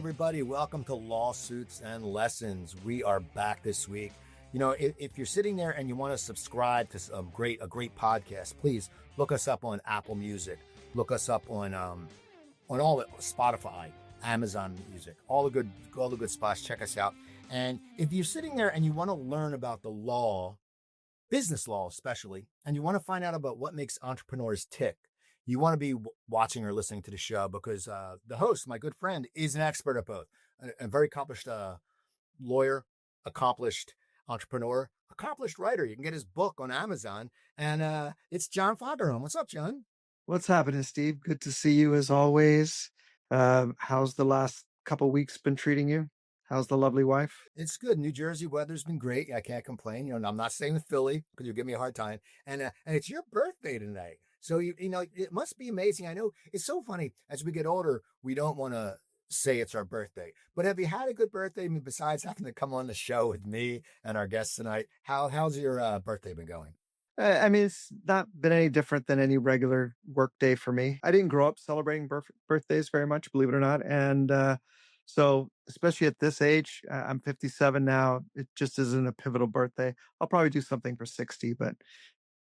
everybody. Welcome to Lawsuits and Lessons. We are back this week. You know, if you're sitting there and you want to subscribe to a great podcast, please look us up on Apple Music. Look us up on all the Spotify, Amazon Music, all the good spots. Check us out. And if you're sitting there and you want to learn about the law, business law especially, and you want to find out about what makes entrepreneurs tick, you want to be watching or listening to the show because the host, my good friend, is an expert at both. A very accomplished lawyer, accomplished entrepreneur, accomplished writer. You can get his book on Amazon. And it's John Fagerholm. What's up, John? What's happening, Steve? Good to see you as always. How's the last couple weeks been treating you? How's the lovely wife? It's good. New Jersey weather's been great. I can't complain. You know, I'm not staying in Philly because you'll give me a hard time. And it's your birthday today. So, you know, it must be amazing. I know it's so funny. As we get older, we don't want to say it's our birthday. But have you had a good birthday? I mean, besides having to come on the show with me and our guests tonight, how's your birthday been going? I mean, it's not been any different than any regular work day for me. I didn't grow up celebrating birthdays very much, believe it or not. And so, especially at this age, I'm 57 now. It just isn't a pivotal birthday. I'll probably do something for 60, but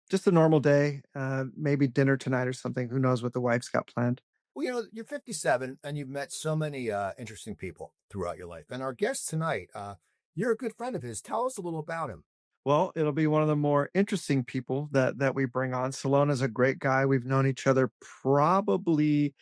just a normal day, maybe dinner tonight or something. Who knows what the wife's got planned? Well, you know, you're 57 and you've met so many interesting people throughout your life. And our guest tonight, you're a good friend of his. Tell us a little about him. Well, it'll be one of the more interesting people that we bring on. Celona's a great guy. We've known each other probably,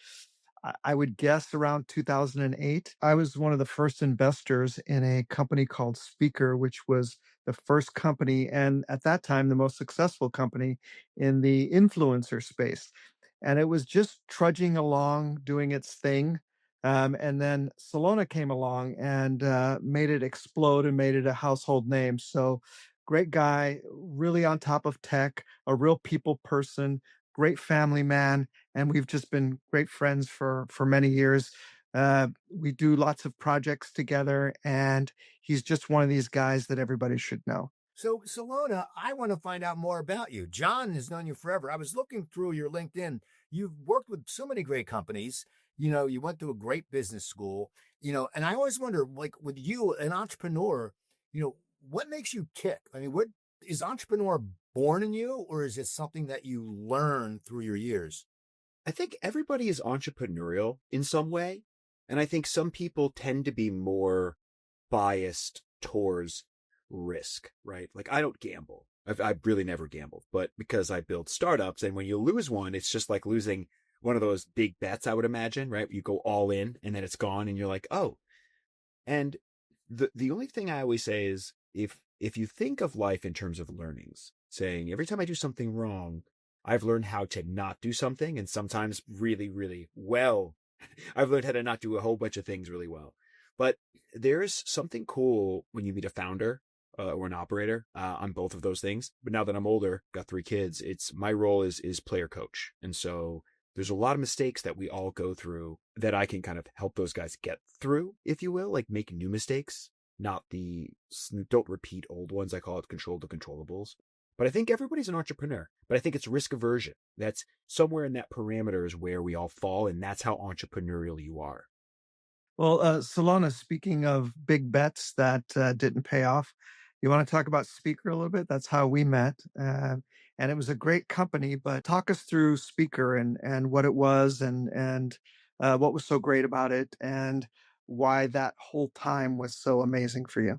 I would guess, around 2008. I was one of the first investors in a company called Speaker, which was the first company, and at that time, the most successful company in the influencer space. And it was just trudging along, doing its thing. And then Celona came along and made it explode and made it a household name. So great guy, really on top of tech, a real people person, great family man. And we've just been great friends for many years. We do lots of projects together, and he's just one of these guys that everybody should know. So, Celona, I want to find out more about you. John has known you forever. I was looking through your LinkedIn. You've worked with so many great companies. You know, you went to a great business school, you know, and I always wonder, like with you, an entrepreneur, you know, what makes you tick? I mean, what is entrepreneur born in you, or is it something that you learn through your years? I think everybody is entrepreneurial in some way. And I think some people tend to be more biased towards risk, right? Like I don't gamble. I've really never gambled, but because I build startups, and when you lose one, it's just like losing one of those big bets, I would imagine, right? You go all in and then it's gone and you're like, oh. And the only thing I always say is if you think of life in terms of learnings, saying every time I do something wrong, I've learned how to not do something, and sometimes really, really well. I've learned how to not do a whole bunch of things really well. But there's something cool when you meet a founder or an operator on both of those things. But now that I'm older, got 3 kids, my role is player coach. And so there's a lot of mistakes that we all go through that I can kind of help those guys get through, if you will, like make new mistakes, don't repeat old ones. I call it control the controllables. But I think everybody's an entrepreneur, but I think it's risk aversion. That's somewhere in that parameter is where we all fall. And that's how entrepreneurial you are. Well, Celona, speaking of big bets that didn't pay off, you want to talk about Speaker a little bit? That's how we met. And it was a great company, but talk us through Speaker and what it was and what was so great about it and why that whole time was so amazing for you.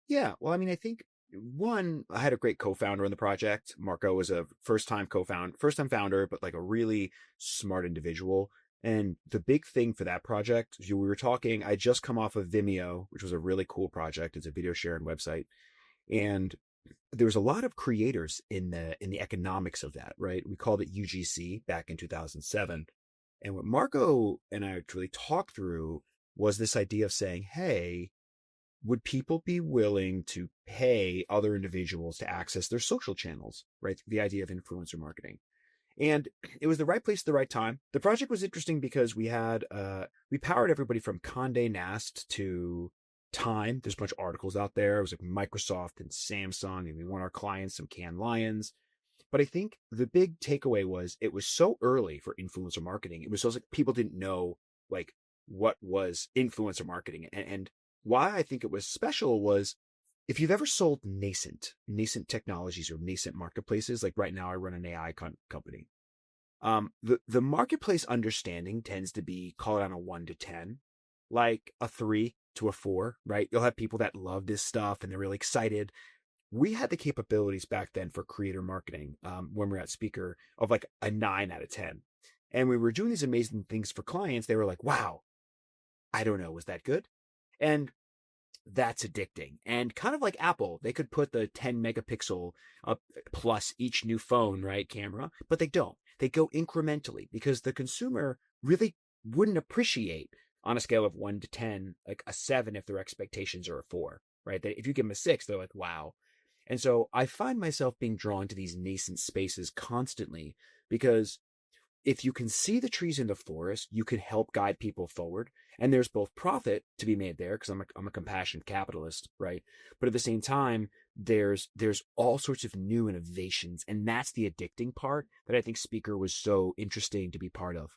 Yeah. Well, I mean, I think I had a great co-founder in the project. Marco was a first-time founder, but like a really smart individual. And the big thing for that project, we were talking, I just come off of Vimeo, which was a really cool project. It's a video sharing website. And there was a lot of creators in the economics of that, right? We called it UGC back in 2007. And what Marco and I really talked through was this idea of saying, hey, would people be willing to pay other individuals to access their social channels, right? The idea of influencer marketing. And it was the right place at the right time. The project was interesting because we powered everybody from Condé Nast to Time. There's a bunch of articles out there. It was like Microsoft and Samsung, and we won our clients some Cannes Lions. But I think the big takeaway was it was so early for influencer marketing. It was so like people didn't know like what was influencer marketing. And why I think it was special was, if you've ever sold nascent technologies or nascent marketplaces, like right now I run an AI company. The marketplace understanding tends to be, call it on a 1 to 10, like a 3 to a 4, right? You'll have people that love this stuff and they're really excited. We had the capabilities back then for creator marketing, when we were at Speaker, of like a 9 out of 10. And we were doing these amazing things for clients. They were like, wow, I don't know, was that good? And that's addicting. And kind of like Apple, they could put the 10 megapixel up plus each new phone, right, camera, but they don't. They go incrementally because the consumer really wouldn't appreciate, on a scale of 1 to 10, like a 7 if their expectations are a 4, right? If you give them a 6, they're like, wow. And so I find myself being drawn to these nascent spaces constantly, because if you can see the trees in the forest, you can help guide people forward. And there's both profit to be made there, because I'm a compassionate capitalist, right? But at the same time, there's all sorts of new innovations. And that's the addicting part that I think Speaker was so interesting to be part of.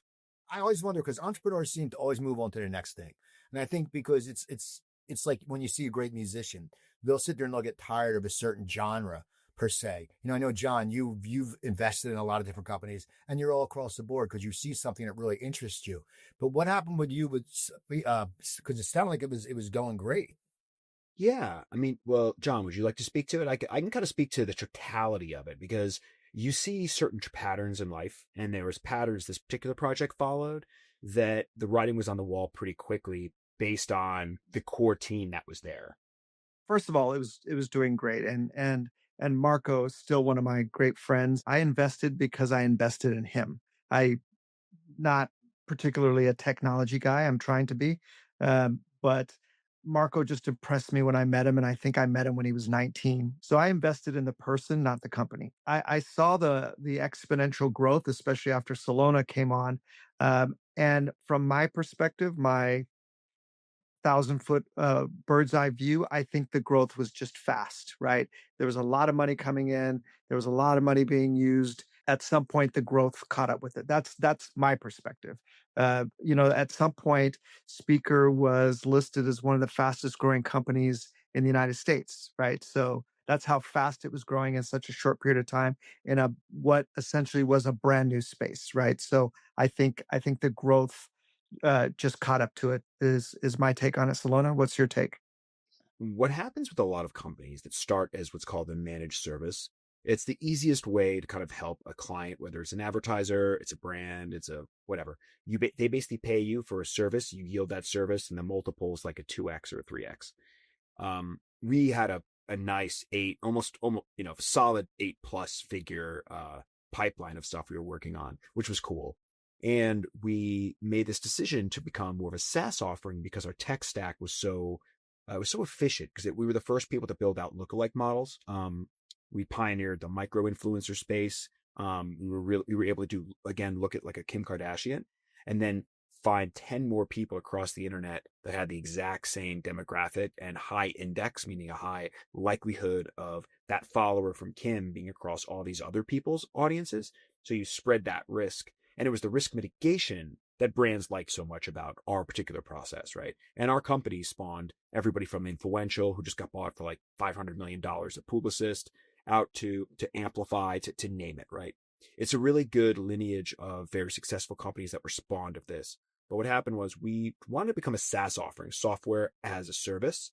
I always wonder, because entrepreneurs seem to always move on to the next thing. And I think because it's like when you see a great musician, they'll sit there and they'll get tired of a certain genre per se. I know, John, you've invested in a lot of different companies and you're all across the board because you see something that really interests you. But what happened with you because it sounded like it was going great. Yeah. I mean, well, John, would you like to speak to it? I can kind of speak to the totality of it, because you see certain patterns in life, and there was patterns this particular project followed that the writing was on the wall pretty quickly based on the core team that was there. First of all, it was doing great, and Marco is still one of my great friends. I invested because I invested in him. I not particularly a technology guy. I'm trying to be, but Marco just impressed me when I met him, and I think I met him when he was 19. So I invested in the person, not the company. I saw the exponential growth, especially after Celona came on, and from my perspective, my 1,000-foot bird's eye view, I think the growth was just fast, right? There was a lot of money coming in. There was a lot of money being used. At some point, the growth caught up with it. That's my perspective. At some point, Speaker was listed as one of the fastest growing companies in the United States, right? So that's how fast it was growing in such a short period of time in a what essentially was a brand new space, right? So I think the growth just caught up to it is my take on it. Celona, what's your take? What happens with a lot of companies that start as what's called a managed service, it's the easiest way to kind of help a client, whether it's an advertiser, it's a brand, it's a whatever. They basically pay you for a service, you yield that service, and the multiple is like a 2x or a 3x. We had a nice 8, almost, solid 8+ figure pipeline of stuff we were working on, which was cool. And we made this decision to become more of a SaaS offering because our tech stack was so efficient, because we were the first people to build out lookalike models. We pioneered the micro influencer space. We were able to look at like a Kim Kardashian, and then find 10 more people across the internet that had the exact same demographic and high index, meaning a high likelihood of that follower from Kim being across all these other people's audiences. So you spread that risk. And it was the risk mitigation that brands like so much about our particular process, right? And our company spawned everybody from Influential, who just got bought for like $500 million at Publicist, out to Amplify, to name it, right? It's a really good lineage of very successful companies that were spawned of this. But what happened was we wanted to become a SaaS offering, software as a service.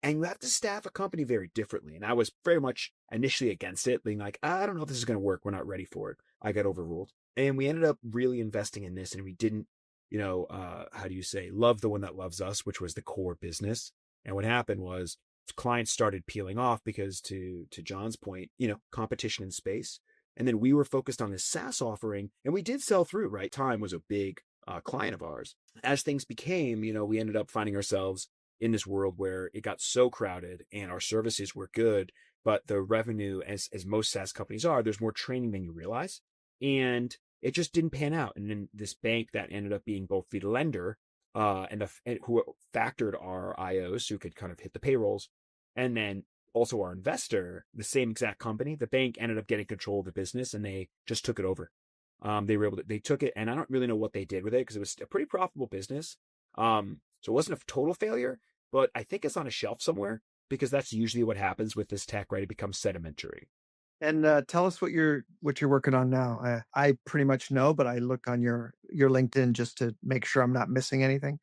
And you have to staff a company very differently. And I was very much initially against it, being like, I don't know if this is going to work. We're not ready for it. I got overruled. And we ended up really investing in this, and we didn't, love the one that loves us, which was the core business. And what happened was clients started peeling off because, to John's point, competition in space. And then we were focused on this SaaS offering, and we did sell through, right? Time was a big client of ours. As things became, we ended up finding ourselves in this world where it got so crowded and our services were good, but the revenue, as most SaaS companies are, there's more training than you realize. And it just didn't pan out. And then this bank that ended up being both the lender and who factored our IOs, who could kind of hit the payrolls, and then also our investor, the same exact company, the bank ended up getting control of the business, and they just took it over. They took it, and I don't really know what they did with it, because it was a pretty profitable business. So it wasn't a total failure, but I think it's on a shelf somewhere because that's usually what happens with this tech, right? It becomes sedimentary. And tell us what you're working on now. I pretty much know, but I look on your LinkedIn just to make sure I'm not missing anything.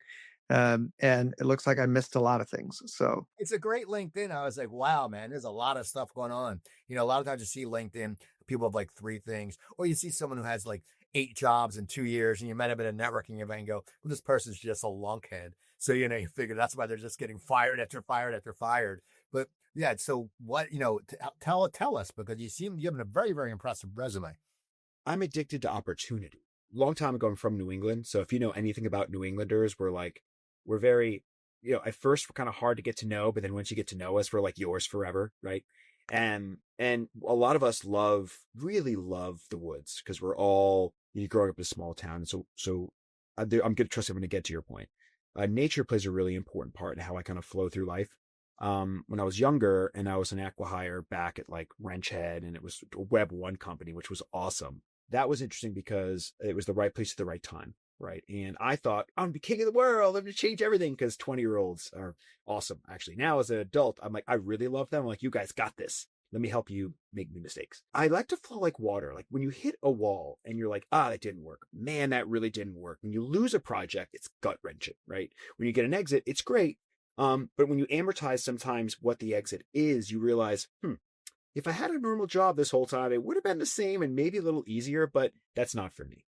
And it looks like I missed a lot of things. So It's a great LinkedIn. I was like, wow, man, there's a lot of stuff going on. You know, a lot of times you see LinkedIn, people have like 3 things, or you see someone who has like 8 jobs in 2 years, and you met them at a networking event and go, well, this person's just a lunkhead. So, you know, you figure that's why they're just getting fired after fired after fired. But yeah, so what, you know, tell us, because you have a very, very impressive resume. I'm addicted to opportunity. Long time ago, I'm from New England. So if you know anything about New Englanders, we're very, at first we're kind of hard to get to know, but then once you get to know us, we're like yours forever, right? And a lot of us really love the woods because we're all growing up in a small town. So I'm going to trust I'm going to get to your point. Nature plays a really important part in how I kind of flow through life. When I was younger and I was an acqui-hire back at like Wrench Head, and it was a Web1 company, which was awesome. That was interesting because it was the right place at the right time. Right. And I thought I'm the king of the world. I'm going to change everything because 20-year-olds are awesome. Actually, now as an adult, I'm like, I really love them. I'm like, you guys got this. Let me help you make new mistakes. I like to flow like water. Like when you hit a wall and you're like, that didn't work. Man, that really didn't work. When you lose a project, it's gut wrenching, right? When you get an exit, it's great. But when you amortize sometimes what the exit is, you realize, if I had a normal job this whole time, it would have been the same and maybe a little easier, but that's not for me.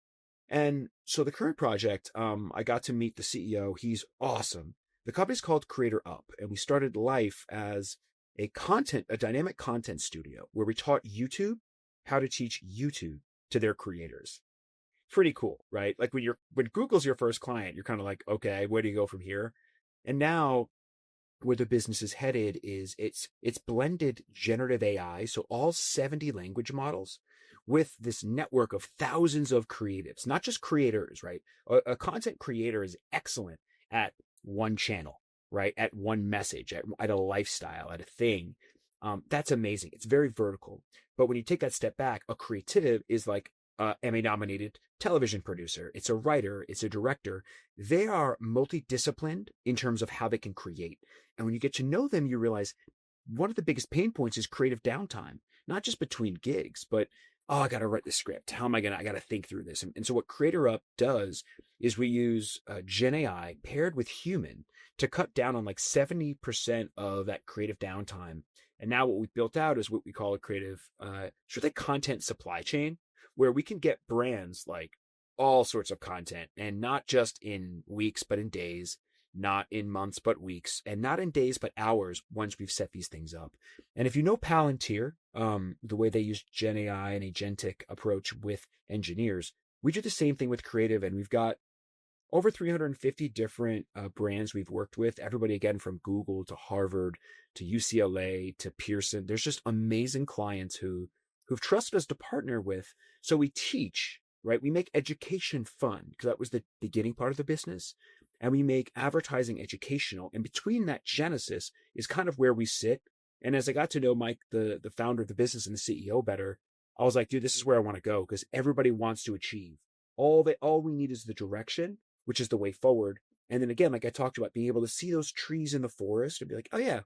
And so the current project, I got to meet the CEO. He's awesome. The company's called CreatorUp, and we started life as a dynamic content studio where we taught YouTube how to teach YouTube to their creators. Pretty cool, right? Like when Google's your first client, you're kind of like, okay, where do you go from here? And now where the business is headed is it's blended generative AI, so all 70 language models with this network of thousands of creatives, not just creators, right? A content creator is excellent at one channel, right? At one message, at a lifestyle, at a thing. That's amazing. It's very vertical. But when you take that step back, a creative is like Emmy-nominated television producer. It's a writer. It's a director. They are multidisciplined in terms of how they can create. And when you get to know them, you realize one of the biggest pain points is creative downtime, not just between gigs, but, I got to write the script. How am I got to think through this. And so what CreatorUp does is we use Gen AI paired with human to cut down on like 70% of that creative downtime. And now what we've built out is what we call a creative, sort of content supply chain, where we can get brands like all sorts of content, and not just in weeks, but in days, not in months, but weeks, and not in days, but hours once we've set these things up. And if you know Palantir, the way they use Gen AI and agentic approach with engineers, we do the same thing with creative, and we've got over 350 different brands we've worked with. Everybody, again, from Google to Harvard to UCLA to Pearson. There's just amazing clients who've trusted us to partner with. So we teach, right? We make education fun because that was the beginning part of the business. And we make advertising educational. And between that genesis is kind of where we sit. And as I got to know Mike, the founder of the business and the CEO better, I was like, dude, this is where I want to go because everybody wants to achieve. All we need is the direction, which is the way forward. And then again, like I talked about, being able to see those trees in the forest and be like, oh yeah,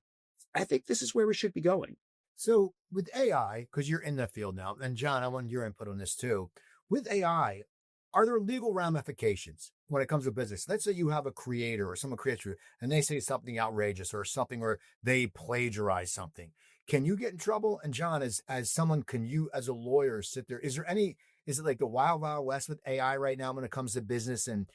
I think this is where we should be going. So with AI, because you're in the field now, and John, I want your input on this too. With AI, are there legal ramifications when it comes to business? Let's say you have a creator or someone creates you and they say something outrageous or something, or they plagiarize something. Can you get in trouble? And John, as someone, can you, as a lawyer, sit there? Is it like the wild, wild west with AI right now when it comes to business and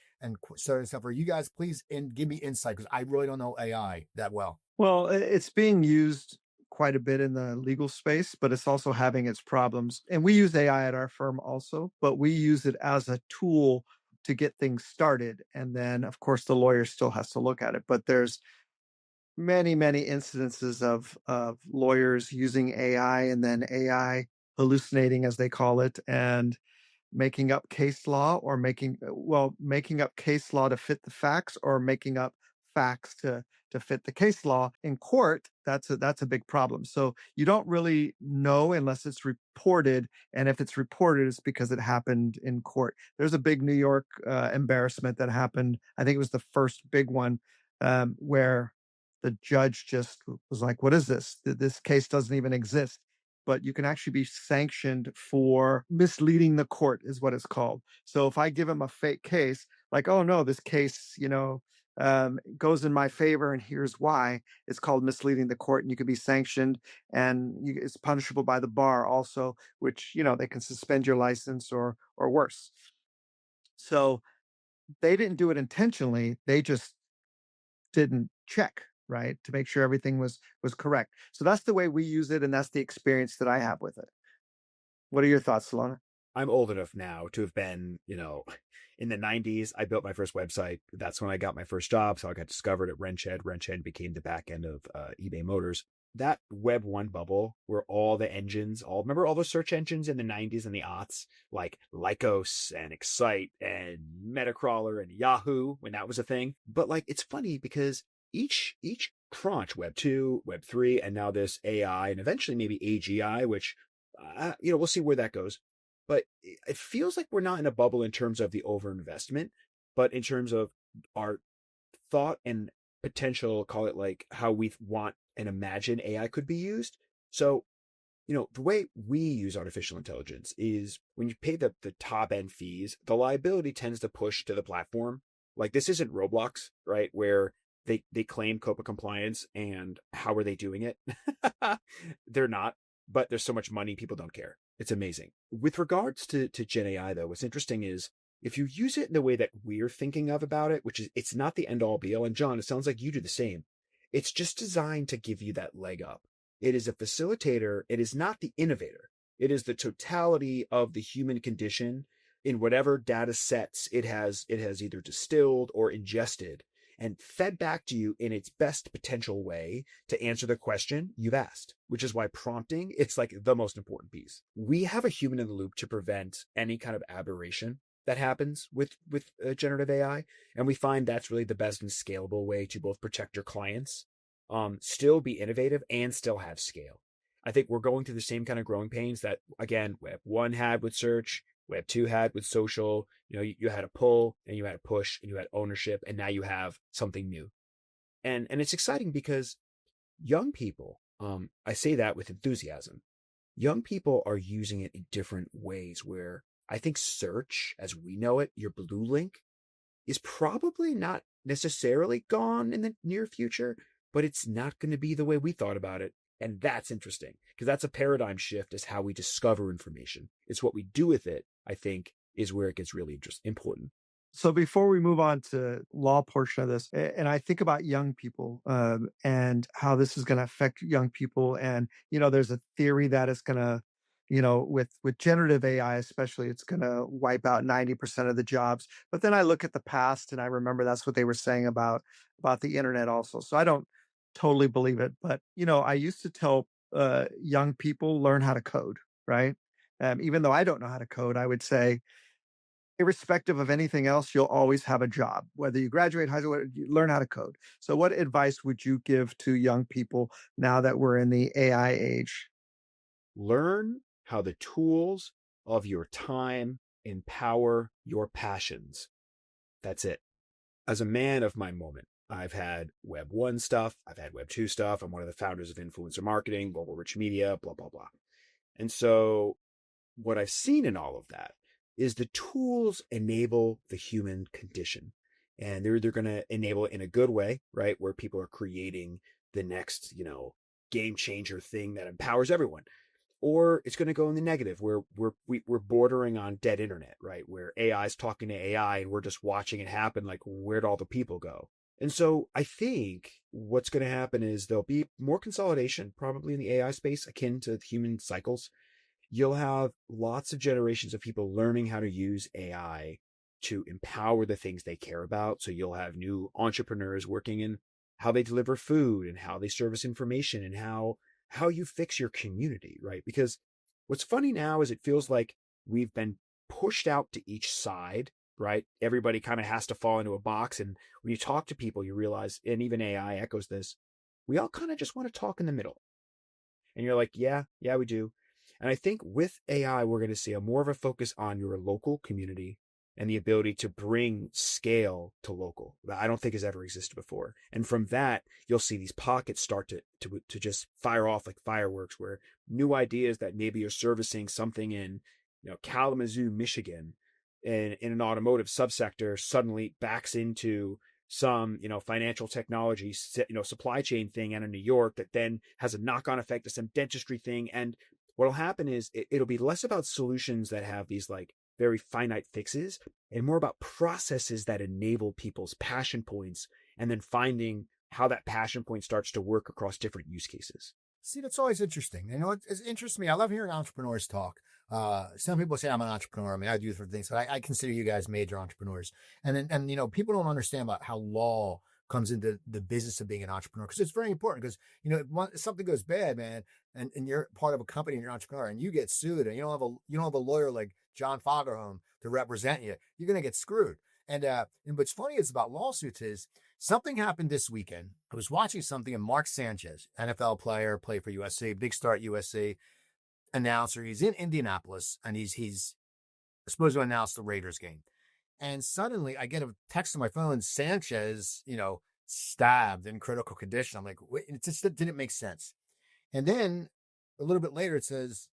certain stuff? Or you guys, please give me insight because I really don't know AI that well. well, it's being used quite a bit in the legal space, but it's also having its problems. And we use AI at our firm also, but we use it as a tool to get things started. And then, of course, the lawyer still has to look at it. But there's many, many incidences of lawyers using AI and then AI hallucinating, as they call it, and making up case law or making up case law to fit the facts or making up facts to fit the case law. In court, that's a big problem. So you don't really know unless it's reported, and if it's reported, it's because it happened in court. There's a big New York embarrassment that happened. I think it was the first big one, where the judge just was like, "What is this? This case doesn't even exist." But you can actually be sanctioned for misleading the court, is what it's called. So if I give him a fake case, like, "Oh no, this case, goes in my favor, and here's why," it's called misleading the court, and you could be sanctioned, and it's punishable by the bar also, which they can suspend your license or worse. So they didn't do it intentionally; they just didn't check, right, to make sure everything was correct. So that's the way we use it, and that's the experience that I have with it. What are your thoughts, Salona? I'm old enough now to have been, in the 90s, I built my first website. That's when I got my first job. So I got discovered at Wrenchhead. Wrenchhead became the back end of eBay Motors. That Web 1 bubble where all the engines, remember all those search engines in the 90s and the aughts, like Lycos and Excite and Metacrawler and Yahoo, when that was a thing. But like, it's funny because each tranche, Web 2, Web 3, and now this AI and eventually maybe AGI, which, we'll see where that goes. But it feels like we're not in a bubble in terms of the overinvestment, but in terms of our thought and potential, call it like how we want and imagine AI could be used. So, the way we use artificial intelligence is when you pay the top end fees, the liability tends to push to the platform. Like this isn't Roblox, right? Where they claim COPA compliance and how are they doing it? They're not, but there's so much money, people don't care. It's amazing. With regards to Gen AI, though, what's interesting is if you use it in the way that we're thinking of about it, which is it's not the end all be all. And John, it sounds like you do the same. It's just designed to give you that leg up. It is a facilitator. It is not the innovator. It is the totality of the human condition in whatever data sets it has either distilled or ingested and fed back to you in its best potential way to answer the question you've asked, which is why prompting, it's like the most important piece. We have a human in the loop to prevent any kind of aberration that happens with generative AI. And we find that's really the best and scalable way to both protect your clients, still be innovative and still have scale. I think we're going through the same kind of growing pains that, again, Web 1 had with search, Web 2 had with social. You had a pull and you had a push and you had ownership, and now you have something new. And it's exciting because young people, I say that with enthusiasm, young people are using it in different ways where I think search, as we know it, your blue link, is probably not necessarily gone in the near future, but it's not going to be the way we thought about it. And that's interesting because that's a paradigm shift as how we discover information. It's what we do with it, I think, is where it gets really important. So before we move on to law portion of this, and I think about young people and how this is going to affect young people, and there's a theory that it's going to, with generative AI especially, it's going to wipe out 90% of the jobs. But then I look at the past, and I remember that's what they were saying about the internet also. So I don't totally believe it, but I used to tell young people learn how to code, right? Even though I don't know how to code, I would say, irrespective of anything else, you'll always have a job. Whether you graduate high school, you learn how to code. So what advice would you give to young people now that we're in the AI age? Learn how the tools of your time empower your passions. That's it. As a man of my moment, I've had Web 1 stuff, I've had Web 2 stuff. I'm one of the founders of Influencer Marketing, Global Rich Media, blah, blah, blah. And so what I've seen in all of that is the tools enable the human condition. And they're either going to enable it in a good way, right? Where people are creating the next, game changer thing that empowers everyone. Or it's going to go in the negative where we're bordering on dead internet, right? Where AI is talking to AI and we're just watching it happen. Like, where'd all the people go? And so I think what's going to happen is there'll be more consolidation probably in the AI space akin to human cycles. You'll have lots of generations of people learning how to use AI to empower the things they care about. So you'll have new entrepreneurs working in how they deliver food and how they service information and how you fix your community, right? Because what's funny now is it feels like we've been pushed out to each side, right? Everybody kind of has to fall into a box. And when you talk to people, you realize, and even AI echoes this, we all kind of just want to talk in the middle. And you're like, yeah, we do. And I think with AI, we're going to see a more of a focus on your local community and the ability to bring scale to local that I don't think has ever existed before. And from that, you'll see these pockets start to just fire off like fireworks, where new ideas that maybe you're servicing something in, Kalamazoo, Michigan, in an automotive subsector suddenly backs into some, financial technology, supply chain thing out of New York that then has a knock-on effect to some dentistry thing. And what'll happen is it'll be less about solutions that have these like very finite fixes and more about processes that enable people's passion points and then finding how that passion point starts to work across different use cases. See, that's always interesting. It interests me. I love hearing entrepreneurs talk. Some people say I'm an entrepreneur. I mean, I do different things, but I consider you guys major entrepreneurs. And people don't understand about how law comes into the business of being an entrepreneur, because it's very important. Because, if something goes bad, man, and you're part of a company and you're an entrepreneur and you get sued and you don't have a lawyer like John Fagerholm to represent you, you're going to get screwed. And what's funny is about lawsuits is something happened this weekend. I was watching something, and Mark Sanchez, NFL player, played for USC, big star at USC, announcer. He's in Indianapolis, and he's supposed to announce the Raiders game. And suddenly I get a text on my phone, Sanchez, stabbed in critical condition. I'm like, wait, it just didn't make sense. And then a little bit later, it says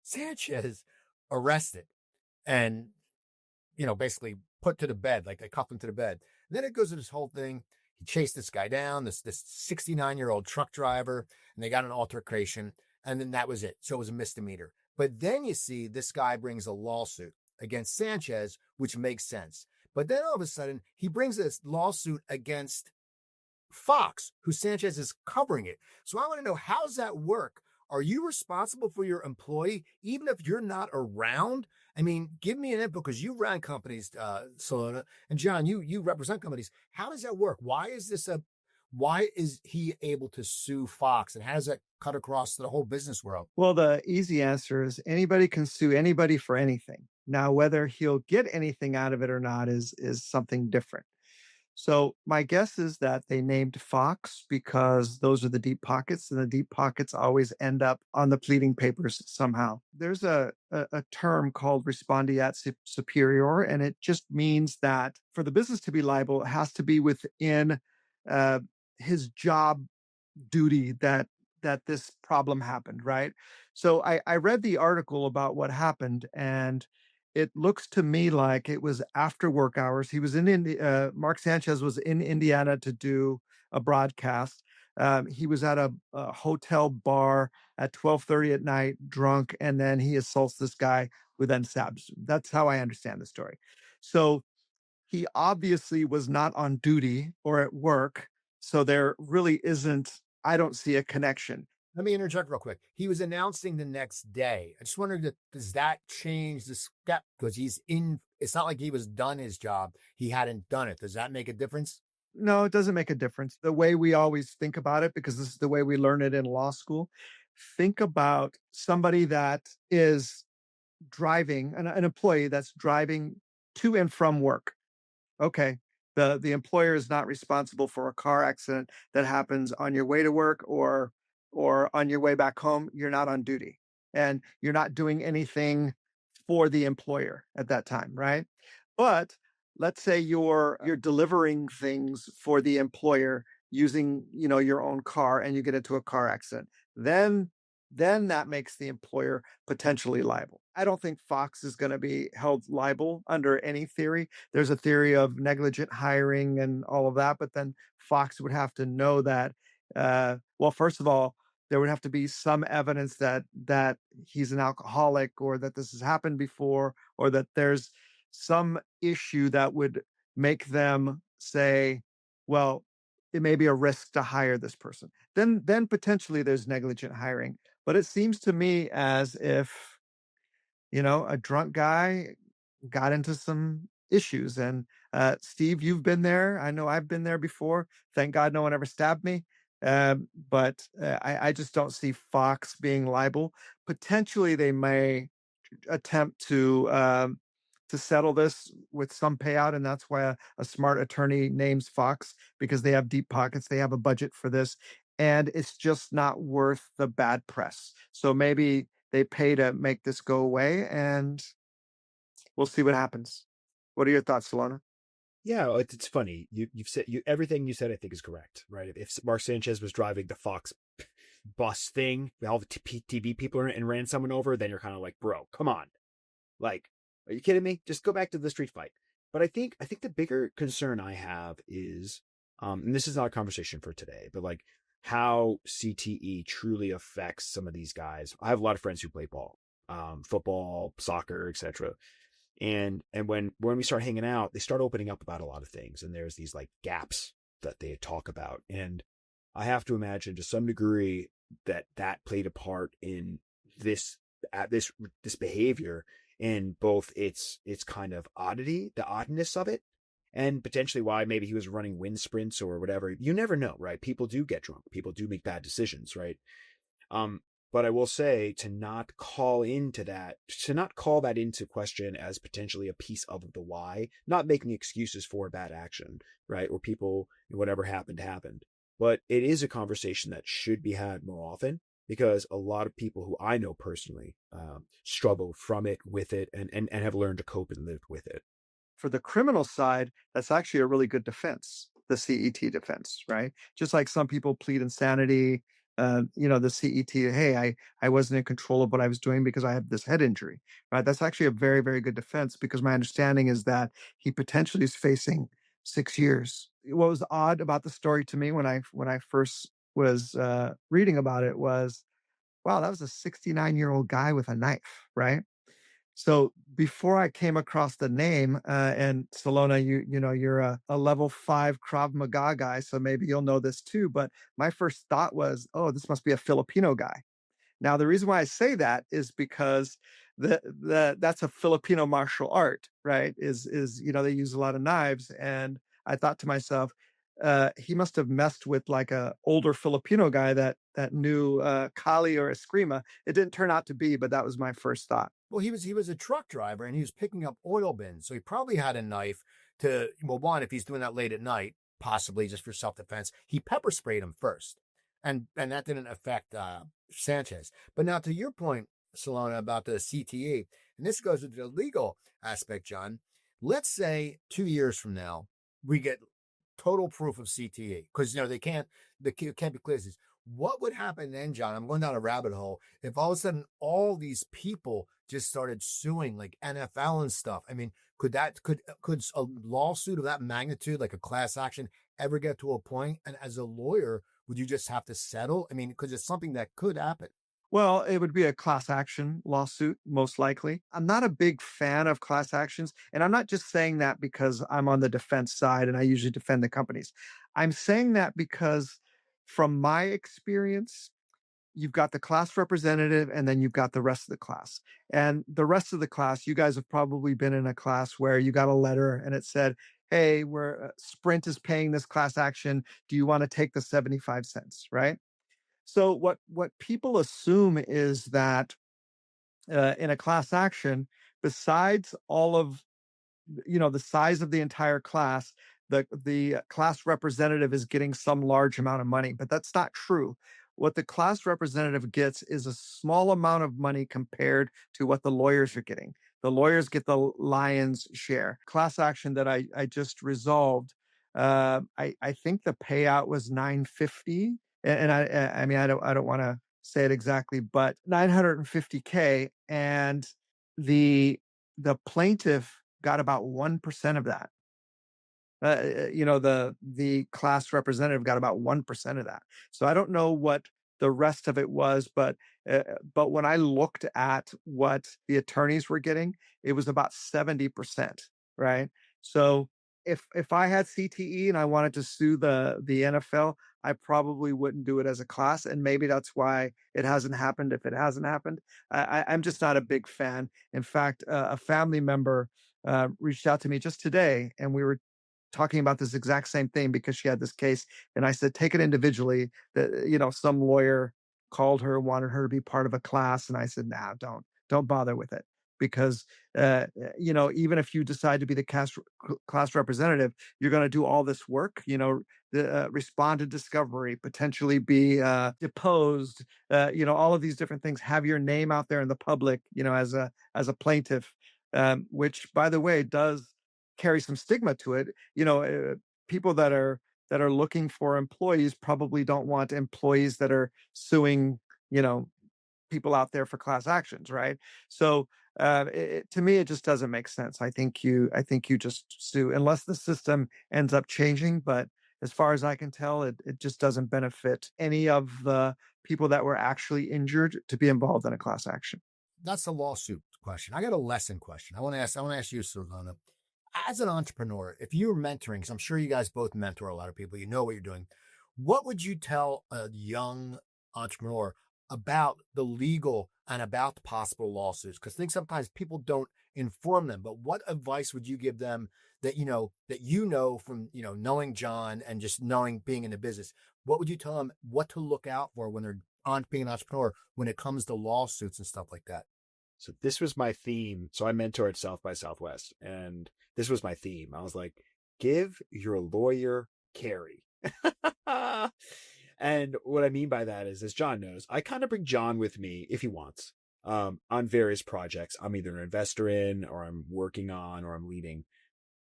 Sanchez arrested and, basically put to the bed, like they cuffed him to the bed. And then it goes to this whole thing. He chased this guy down, this 69-year-old truck driver, and they got an altercation. And then that was it. So it was a misdemeanor. But then you see this guy brings a lawsuit against Sanchez, which makes sense. But then all of a sudden, he brings this lawsuit against Fox, who Sanchez is covering it. So I want to know, how does that work? Are you responsible for your employee, even if you're not around? I mean, give me an input, because you ran companies, Celona, and John, you represent companies. How does that work? Why is he able to sue Fox, and how does that cut across the whole business world? Well, the easy answer is anybody can sue anybody for anything. Now, whether he'll get anything out of it or not is something different. So my guess is that they named Fox because those are the deep pockets, and the deep pockets always end up on the pleading papers somehow. There's a term called respondeat superior, and it just means that for the business to be liable, it has to be within his job duty that this problem happened, right? So I read the article about what happened, and it looks to me like it was after work hours. He was in Mark Sanchez was in Indiana to do a broadcast. He was at a hotel bar at 12:30 at night, drunk, and then he assaults this guy who then stabs him. That's how I understand the story. So he obviously was not on duty or at work. So there really isn't, I don't see a connection. Let me interject real quick. He was announcing the next day. I just wondered, does that change the step? Because it's not like he was done his job. He hadn't done it. Does that make a difference? No, it doesn't make a difference. The way we always think about it, because this is the way we learn it in law school, think about somebody that is driving, an employee that's driving to and from work. Okay. The employer is not responsible for a car accident that happens on your way to work or on your way back home. You're not on duty, and you're not doing anything for the employer at that time, right? But let's say you're delivering things for the employer using, your own car, and you get into a car accident. Then that makes the employer potentially liable. I don't think Fox is going to be held liable under any theory. There's a theory of negligent hiring and all of that, but then Fox would have to know that, well, first of all, there would have to be some evidence that he's an alcoholic, or that this has happened before, or that there's some issue that would make them say, well, it may be a risk to hire this person. Then potentially there's negligent hiring. But it seems to me as if, a drunk guy got into some issues. And Steve, you've been there. I know I've been there before. Thank God no one ever stabbed me. But I just don't see Fox being liable. Potentially they may attempt to to settle this with some payout. And that's why a smart attorney names Fox, because they have deep pockets. They have a budget for this. And it's just not worth the bad press. So maybe they pay to make this go away, and we'll see what happens. What are your thoughts, Celona? Yeah, it's funny. You've said everything you said. I think is correct, right? If Mark Sanchez was driving the Fox bus thing, all the TV people are in, and ran someone over, then you're kind of like, bro, come on, like, are you kidding me? Just go back to the street fight. But I think the bigger concern I have is, and this is not a conversation for today, but like how CTE truly affects some of these guys. I have a lot of friends who play ball, football, soccer, etc. And when we start hanging out, they start opening up about a lot of things, and there's these like gaps that they talk about. And I have to imagine to some degree that played a part in this behavior, in both its kind of oddity, the oddness of it, and potentially why maybe he was running wind sprints or whatever. You never know, right? People do get drunk. People do make bad decisions, right? But I will say, to not call that into question as potentially a piece of the why, not making excuses for bad action, right? Or people, whatever happened. But it is a conversation that should be had more often, because a lot of people who I know personally struggle from it, with it, and have learned to cope and live with it. For the criminal side, that's actually a really good defense, the CET defense, right? Just like some people plead insanity, the CET, hey, I wasn't in control of what I was doing because I had this head injury, right? That's actually a very, very good defense, because my understanding is that he potentially is facing 6 years. What was odd about the story to me when I first was reading about it was, wow, that was a 69-year-old guy with a knife, right? So before I came across the name, and Celona, you're a level 5 Krav Maga guy, so maybe you'll know this too. But my first thought was, oh, this must be a Filipino guy. Now, the reason why I say that is because that's a Filipino martial art, right? Is they use a lot of knives, and I thought to myself, he must have messed with like a older Filipino guy that knew Kali or Eskrima. It didn't turn out to be, but that was my first thought. Well, he was a truck driver, and he was picking up oil bins, so he probably had a knife to, well, one, if he's doing that late at night, possibly just for self-defense, he pepper sprayed him first, and that didn't affect Sanchez. But now, to your point, Celona, about the CTE, and this goes with the legal aspect, John. Let's say 2 years from now we get total proof of CTE, because they can't be clear. What would happen then, John? I'm going down a rabbit hole. If all of a sudden all these people just started suing, like NFL and stuff, I mean, could a lawsuit of that magnitude, like a class action, ever get to a point? And as a lawyer, would you just have to settle? I mean, because it's something that could happen. Well, it would be a class action lawsuit, most likely. I'm not a big fan of class actions. And I'm not just saying that because I'm on the defense side and I usually defend the companies. I'm saying that because from my experience, you've got the class representative and then you've got the rest of the class. And the rest of the class, you guys have probably been in a class where you got a letter and it said, hey, Sprint is paying this class action. Do you want to take the 75 cents, right? So what people assume is that in a class action, besides all of the size of the entire class, the class representative is getting some large amount of money, but that's not true. What the class representative gets is a small amount of money compared to what the lawyers are getting. The lawyers get the lion's share. Class action that I just resolved, I think the payout was $950, and I mean I don't want to say it exactly, but $950K, and the plaintiff got about 1% of that. The class representative got about 1% of that. So I don't know what the rest of it was, but when I looked at what the attorneys were getting, it was about 70%, right? So if I had CTE and I wanted to sue the NFL, I probably wouldn't do it as a class, and maybe that's why it hasn't happened. If it hasn't happened, I'm just not a big fan. In fact, a family member reached out to me just today, and we were talking about this exact same thing because she had this case. And I said, take it individually. That some lawyer called her, wanted her to be part of a class. And I said, nah, don't bother with it. because, even if you decide to be the class representative, you're going to do all this work, respond to discovery, potentially be deposed, all of these different things, have your name out there in the public, as a plaintiff, which, by the way, does carry some stigma to it. People that are looking for employees probably don't want employees that are suing, you know, people out there for class actions, right? So to me, it just doesn't make sense. I think you just sue unless the system ends up changing. But as far as I can tell, it just doesn't benefit any of the people that were actually injured to be involved in a class action. That's a lawsuit question. I got a lesson question. I want to ask you, Solana. As an entrepreneur, if you were mentoring, because I'm sure you guys both mentor a lot of people, you know what you're doing. What would you tell a young entrepreneur about the legal and about the possible lawsuits? Because I think sometimes people don't inform them. But what advice would you give them that from knowing John and just knowing being in the business? What would you tell them what to look out for when they're on being an entrepreneur when it comes to lawsuits and stuff like that? So this was my theme. So I mentored South by Southwest, and this was my theme. I was like, give your lawyer carry. And what I mean by that is, as John knows, I kind of bring John with me if he wants, on various projects I'm either an investor in, or I'm working on, or I'm leading.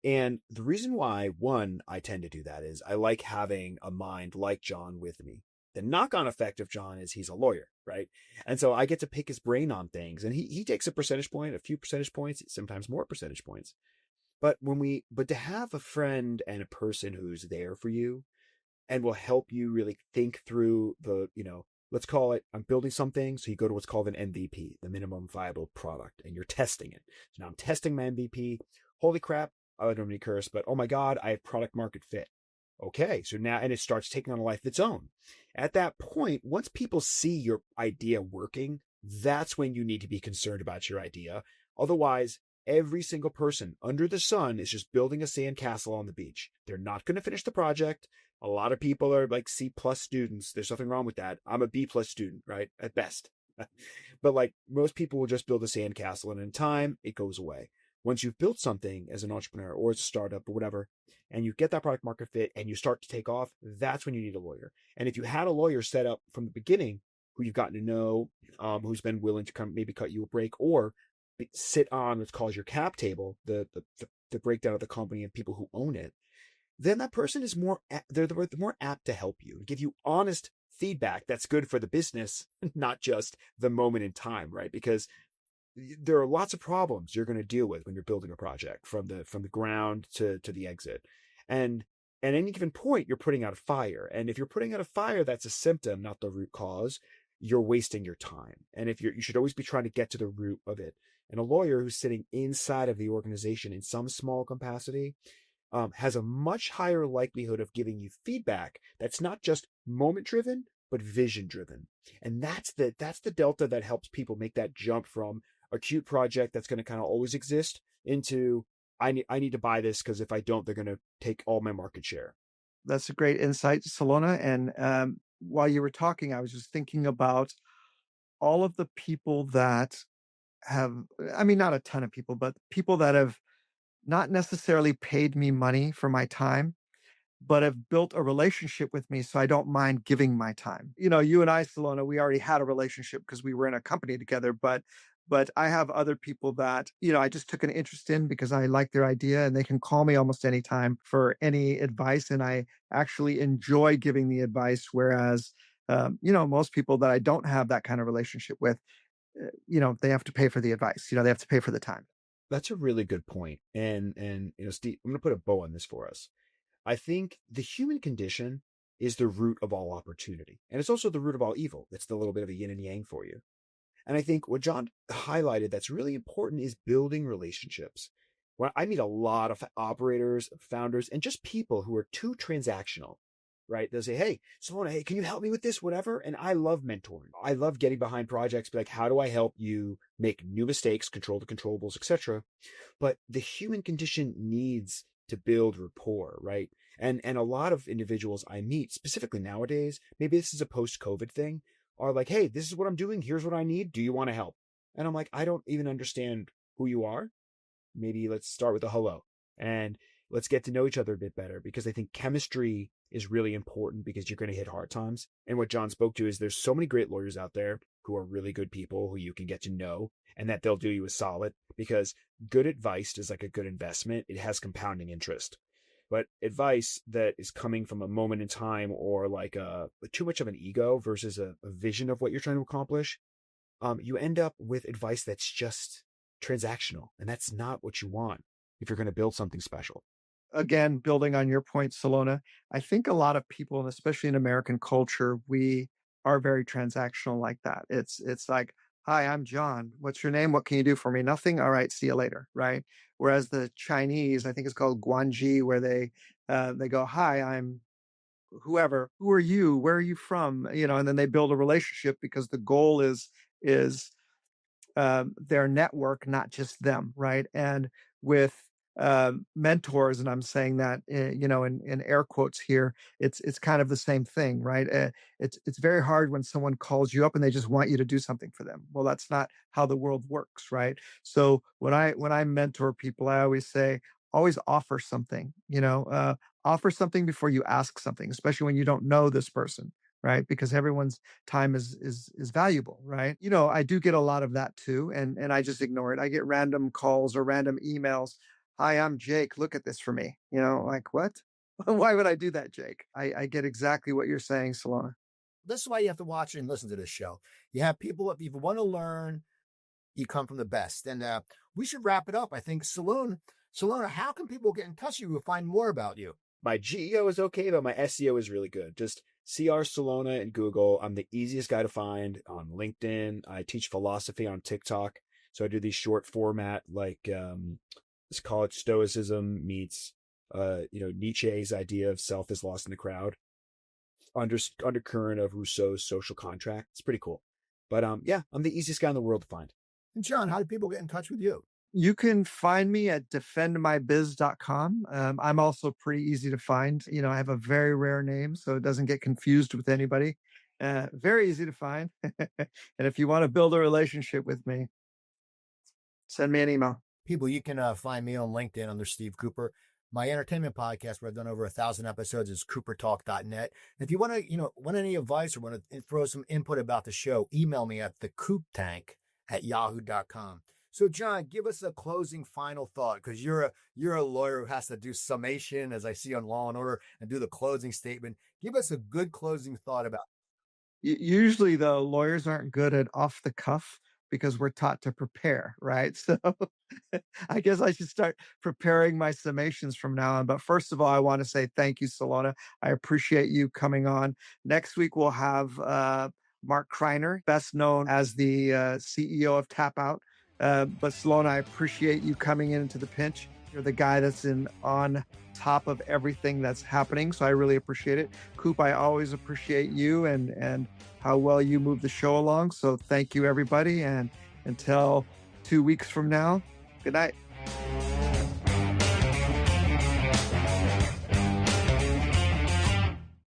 And the reason why, one, I tend to do that is I like having a mind like John with me. The knock-on effect of John is he's a lawyer, right? And so I get to pick his brain on things, and he takes a percentage point, a few percentage points, sometimes more percentage points. But to have a friend and a person who's there for you and will help you really think through let's call it, I'm building something. So you go to what's called an MVP, the minimum viable product, and you're testing it. So now I'm testing my MVP. Holy crap. I don't mean to curse, but oh my God, I have product market fit. Okay, so now, and it starts taking on a life of its own. At that point, once people see your idea working, that's when you need to be concerned about your idea. Otherwise, every single person under the sun is just building a sandcastle on the beach. They're not going to finish the project. A lot of people are like C+ students. There's nothing wrong with that. I'm a B+ student, right? At best. But like most people will just build a sandcastle, and in time, it goes away. Once you've built something as an entrepreneur or as a startup or whatever, and you get that product market fit and you start to take off, that's when you need a lawyer. And if you had a lawyer set up from the beginning who you've gotten to know, who's been willing to come maybe cut you a break or sit on what's called your cap table, the breakdown of the company and people who own it, then that person is more apt to help you and give you honest feedback that's good for the business, not just the moment in time, right? Because there are lots of problems you're going to deal with when you're building a project from the ground to the exit. And at any given point, you're putting out a fire. And if you're putting out a fire, that's a symptom, not the root cause. You're wasting your time. And you should always be trying to get to the root of it. And a lawyer who's sitting inside of the organization in some small capacity has a much higher likelihood of giving you feedback that's not just moment driven, but vision driven. And that's the delta that helps people make that jump from a cute project that's going to kind of always exist into I need to buy this because if I don't, they're going to take all my market share. That's a great insight, Celona. And while you were talking, I was just thinking about all of the people that have, I mean, not a ton of people, but people that have not necessarily paid me money for my time, but have built a relationship with me so I don't mind giving my time. You and I, Celona, we already had a relationship because we were in a company together, but I have other people that, I just took an interest in because I like their idea, and they can call me almost anytime for any advice. And I actually enjoy giving the advice. Whereas, most people that I don't have that kind of relationship with, they have to pay for the advice. They have to pay for the time. That's a really good point. And Steve, I'm going to put a bow on this for us. I think the human condition is the root of all opportunity. And it's also the root of all evil. It's the little bit of a yin and yang for you. And I think what John highlighted that's really important is building relationships. When I meet a lot of operators, founders, and just people who are too transactional, right? They'll say, hey, Celona, hey, can you help me with this, whatever? And I love mentoring. I love getting behind projects, be like, how do I help you make new mistakes, control the controllables, etc. But the human condition needs to build rapport, right? And a lot of individuals I meet, specifically nowadays, maybe this is a post-COVID thing, are like, hey, this is what I'm doing. Here's what I need. Do you want to help? And I'm like, I don't even understand who you are. Maybe let's start with a hello and let's get to know each other a bit better, because I think chemistry is really important because you're going to hit hard times. And what John spoke to is there's so many great lawyers out there who are really good people who you can get to know, and that they'll do you a solid, because good advice is like a good investment. It has compounding interest. But advice that is coming from a moment in time, or like too much of an ego versus a vision of what you're trying to accomplish, you end up with advice that's just transactional. And that's not what you want if you're going to build something special. Again, building on your point, Celona, I think a lot of people, and especially in American culture, we are very transactional like that. It's like, hi, I'm John. What's your name? What can you do for me? Nothing. All right, see you later. Right. Whereas the Chinese, I think it's called Guanji, where they go, hi, I'm whoever. Who are you? Where are you from? And then they build a relationship, because the goal is their network, not just them, right? And with mentors, and I'm saying that in air quotes here, it's kind of the same thing, right? It's very hard when someone calls you up and they just want you to do something for them. Well, that's not how the world works, right? So when I mentor people, I always say, always offer something. Offer something before you ask something, especially when you don't know this person, right? Because everyone's time is valuable, right? I do get a lot of that too, and I just ignore it. I get random calls or random emails. Hi, I'm Jake. Look at this for me. Like what? Why would I do that, Jake? I get exactly what you're saying, Celona. This is why you have to watch and listen to this show. You have people, if you want to learn, you come from the best. And we should wrap it up. I think, Celona, how can people get in touch with you to find more about you? My GEO is okay, but my SEO is really good. Just CR Celona in Google. I'm the easiest guy to find on LinkedIn. I teach philosophy on TikTok. So I do these short format, like let's call it Stoicism meets, Nietzsche's idea of self is lost in the crowd. Undercurrent of Rousseau's social contract. It's pretty cool. But yeah, I'm the easiest guy in the world to find. And John, how do people get in touch with you? You can find me at defendmybiz.com. I'm also pretty easy to find. I have a very rare name, so it doesn't get confused with anybody. Very easy to find. And if you want to build a relationship with me, send me an email. People, you can find me on LinkedIn under Steve Cooper. My entertainment podcast, where I've done over 1,000 episodes, is coopertalk.net. If you want to, want any advice or want to throw some input about the show, email me at thecooptank@yahoo.com. So, John, give us a closing final thought, because you're a lawyer who has to do summation, as I see on Law and Order, and do the closing statement. Give us a good closing thought about. Usually, though, lawyers aren't good at off the cuff, because we're taught to prepare, right? So I guess I should start preparing my summations from now on. But first of all, I want to say thank you, Celona. I appreciate you coming on. Next week, we'll have Mark Kreiner, best known as the CEO of Tap Out. But Celona, I appreciate you coming into the pinch. You're the guy that's on top of everything that's happening. So I really appreciate it. Coop, I always appreciate you and how well you move the show along. So thank you, everybody. And until 2 weeks from now, good night.